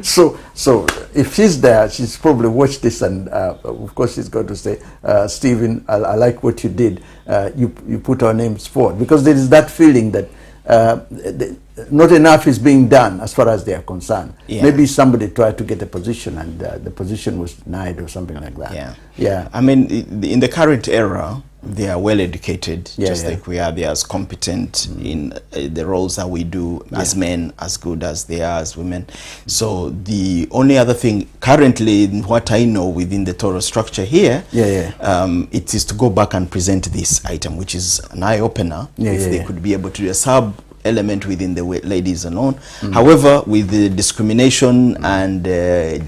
so if she's there, she's probably watched this, and of course she's going to say, Stephen, I like what you did. You put our names forward, because there is that feeling that not enough is being done as far as they are concerned. Maybe somebody tried to get a position and the position was denied or something like that. I mean, in the current era, they are well educated, just like we are. They are as competent in the roles that we do as men, as good as they are as women. So the only other thing currently, what I know within the Tooro structure here, it is to go back and present this item, which is an eye-opener. If they could be able to do a sub element within the ladies alone. However, with the discrimination and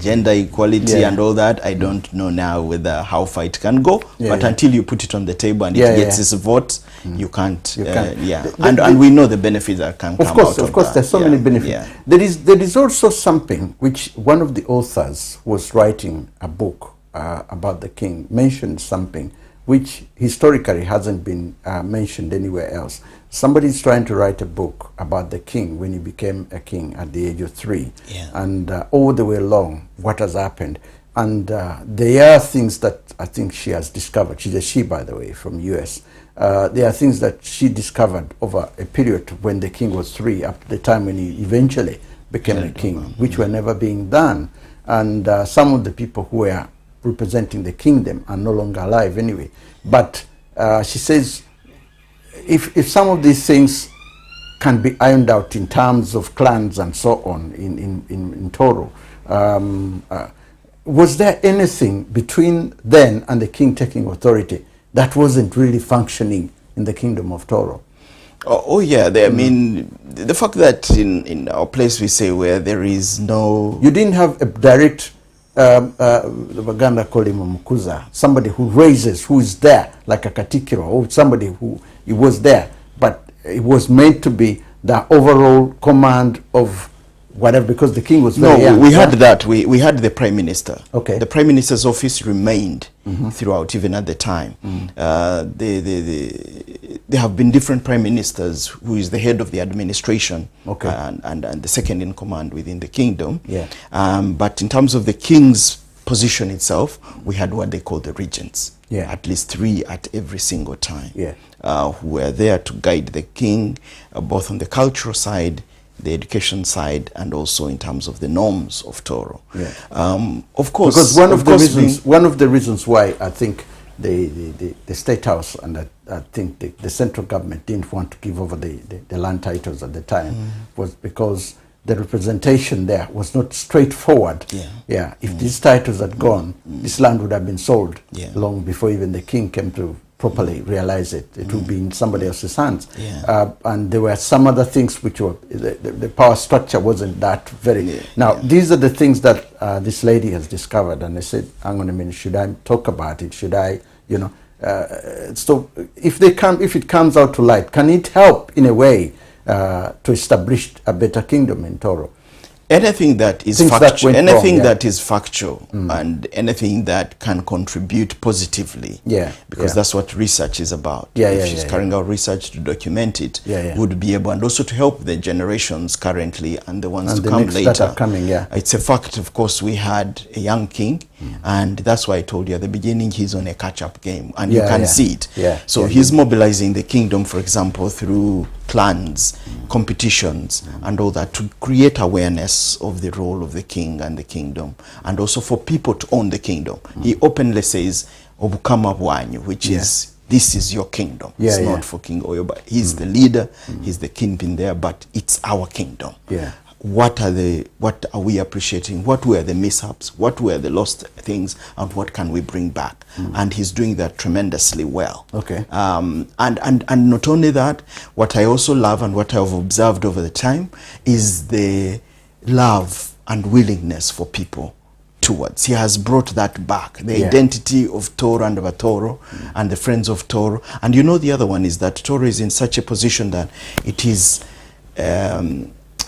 gender equality and all that, I don't know now whether how far it can go. But until you put it on the table and it gets its vote, you can't. And we know the benefits that can come out of that. There's so many benefits. There is also something which one of the authors was writing a book about the king, mentioned something which historically hasn't been mentioned anywhere else. Somebody's trying to write a book about the king when he became a king at the age of 3, and all the way along what has happened. And there are things that I think she has discovered. She's a she, by the way, from US. There are things that she discovered over a period when the king was 3, up to the time when he eventually became a king, which were never being done. And some of the people who were representing the kingdom are no longer alive anyway. But she says, if some of these things can be ironed out in terms of clans and so on in Tooro, was there anything between then and the king taking authority that wasn't really functioning in the kingdom of Tooro? I mean, the fact that in our place we say where there is no... You didn't have a direct, the Baganda call him a Mukuza, somebody who raises, who is there, like a Katikiro, or somebody who he was there, but it was meant to be the overall command of whatever, because the king was very young. We had that. We had the prime minister. Okay. The prime minister's office remained throughout, even at the time. There have been different prime ministers who is the head of the administration and the second in command within the kingdom. But in terms of the king's position itself, we had what they call the regents. At least 3 at every single time. Who were there to guide the king, both on the cultural side, the education side, and also in terms of the norms of Tooro. Of course, because one of the reasons why I think the State House and I think the central government didn't want to give over the land titles at the time was because the representation there was not straightforward. If these titles had gone, this land would have been sold long before even the king came to properly realize it. It would be in somebody else's hands. And there were some other things which were, the power structure wasn't that very... Now, these are the things that this lady has discovered, and I said, hang on a minute, should I talk about it? Should I, you know... so if it comes out to light, can it help in a way to establish a better kingdom in Tooro? Anything that is Things that factual, went anything wrong, yeah. that is factual, and anything that can contribute positively, Yeah, because yeah. that's what research is about. Yeah, if yeah, she's yeah, carrying out research to document it, would be able, and also to help the generations currently and the ones And to the come next later. that are coming, yeah. It's a fact, of course, we had a young king, and that's why I told you at the beginning he's on a catch-up game, and you Yeah, can yeah. see it. Yeah, So yeah, he's mobilizing the kingdom, for example, through clans, competitions, and all that, to create awareness of the role of the king and the kingdom, and also for people to own the kingdom. He openly says, Obukama bwanyu, which is, this is your kingdom. Yeah, It's yeah. not for King Oyo, but he's the leader, he's the kingpin there, but it's our kingdom. Yeah. What are we appreciating? What were the mishaps? What were the lost things? And what can we bring back? And he's doing that tremendously well. Okay. And not only that, what I also love and what I've observed over the time is the love and willingness for people towards. He has brought that back, the identity of Tooro and Tooro and the friends of Tooro. And you know, the other one is that Tooro is in such a position that it is,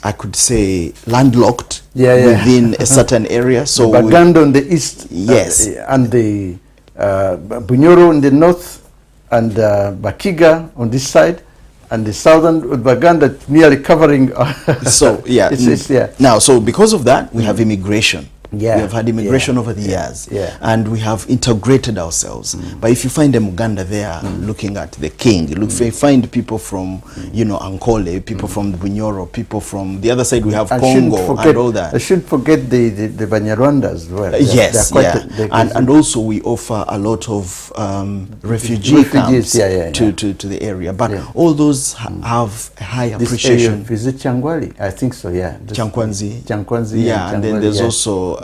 I could say, landlocked within a certain area. So the Baganda on the east, yes, and the Bunyoro on the north, and Bakiga on this side, and the southern Baganda nearly covering. So yeah, yeah. Now, so because of that, we have immigration. Yeah. We have had immigration over the years, and we have integrated ourselves. But if you find a Muganda there looking at the king, if you find people from, you know, Ankole, people from the Bunyoro, people from the other side, we have Congo and all that. I shouldn't forget the Banyarwanda as well. Yes, and also we offer a lot of refugee camps to the area. But all those have a high appreciation. Is it Changwali? I think so, yeah. Chankwanzi. Yeah, and then there's also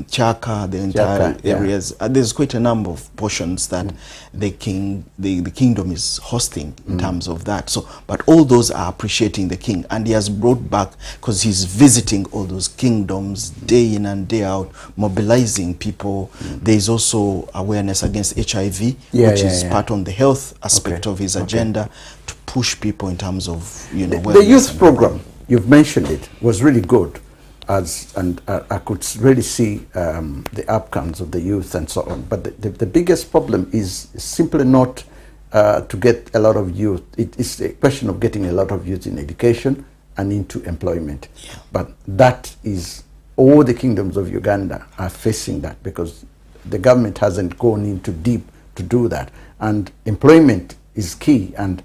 Chaka, the entire areas. There's quite a number of portions that the kingdom is hosting in terms of that. So, but all those are appreciating the king, and he has brought back, because he's visiting all those kingdoms day in and day out, mobilizing people. There is also awareness against HIV, which is part on the health aspect of his agenda, to push people in terms of, you know, the youth program. You've mentioned it was really good. And I could really see the outcomes of the youth and so on. But the biggest problem is simply not to get a lot of youth. It is a question of getting a lot of youth in education and into employment. Yeah. But that is, all the kingdoms of Uganda are facing that, because the government hasn't gone into deep to do that. And employment is key. And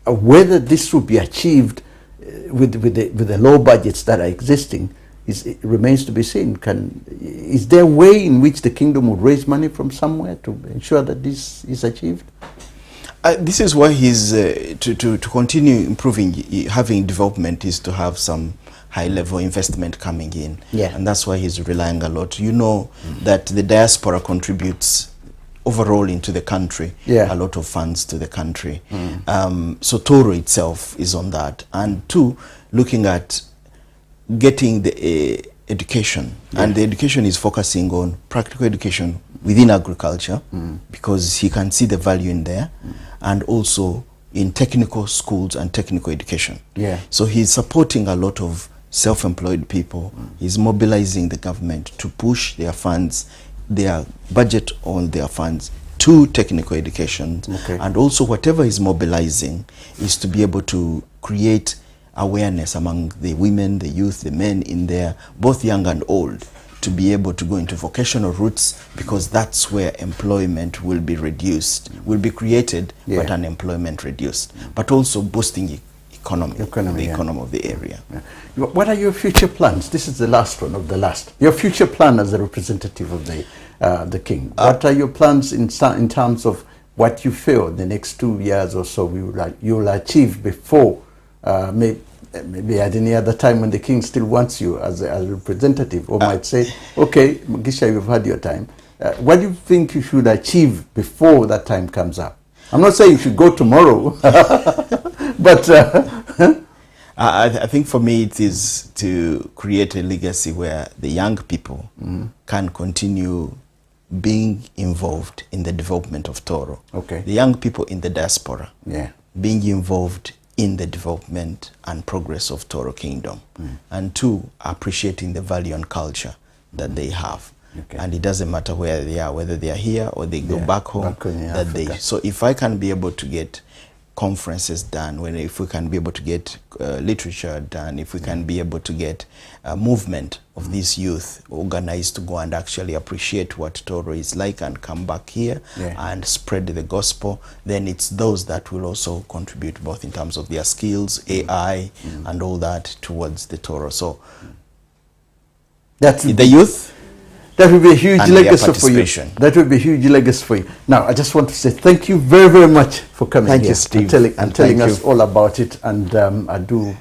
whether this will be achieved with the low budgets that are existing, it remains to be seen. Is there a way in which the kingdom would raise money from somewhere to ensure that this is achieved? This is why he's to continue improving, having development, is to have some high-level investment coming in, and that's why he's relying a lot. You know that the diaspora contributes overall into the country, a lot of funds to the country. So Tooro itself is on that. And two, looking at getting the education. And the education is focusing on practical education within agriculture, because he can see the value in there, and also in technical schools and technical education. So he's supporting a lot of self-employed people. He's mobilizing the government to push their funds, their budget on their funds, to technical education. And also whatever is mobilizing is to be able to create awareness among the women, the youth, the men in there, both young and old, to be able to go into vocational routes, because that's where employment will be reduced, will be created, but unemployment reduced. But also boosting economy of the area. What are your future plans? This is the last one of the last. Your future plan as a representative of the king. What are your plans in terms of what you feel the next 2 years or so you will achieve before maybe at any other time when the king still wants you as a representative, or might say, okay, Mugisha, you've had your time. What do you think you should achieve before that time comes up? I'm not saying you should go tomorrow, but I think for me it is to create a legacy where the young people can continue being involved in the development of Tooro. The young people in the diaspora being involved in the development and progress of Tooro Kingdom. And two, appreciating the value and culture that they have. Okay. And it doesn't matter where they are, whether they are here or they go back home. So if I can be able to get conferences done, if we can be able to get literature done, if we can be able to get a movement of this youth organized to go and actually appreciate what Tooro is like and come back here and spread the gospel, then it's those that will also contribute both in terms of their skills, AI, and all that towards the Tooro. So that's the youth. That will be a huge legacy for you. That will be a huge legacy for you. Now, I just want to say thank you very, very much for coming here. Thank you, Steve. And telling us all about it. And I do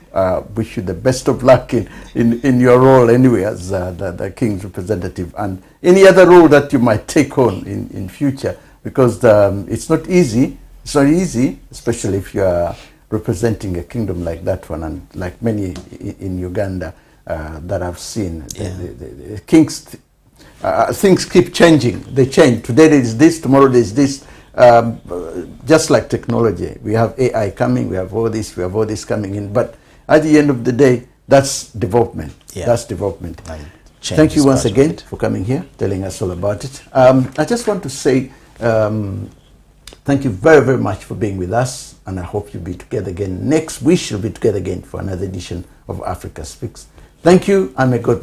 wish you the best of luck in your role anyway as the King's representative, and any other role that you might take on in future, because it's not easy. It's not easy, especially if you are representing a kingdom like that one, and like many in Uganda that I've seen. The kings... things keep changing. They change. Today there is this, tomorrow there is this. Just like technology, we have AI coming, we have all this coming in. But at the end of the day, that's development. That's development. Thank you once again for coming here, telling us all about it. I just want to say thank you very, very much for being with us, and I hope you'll be together again next. We shall be together again for another edition of Africa Speaks. Thank you, and may God bless.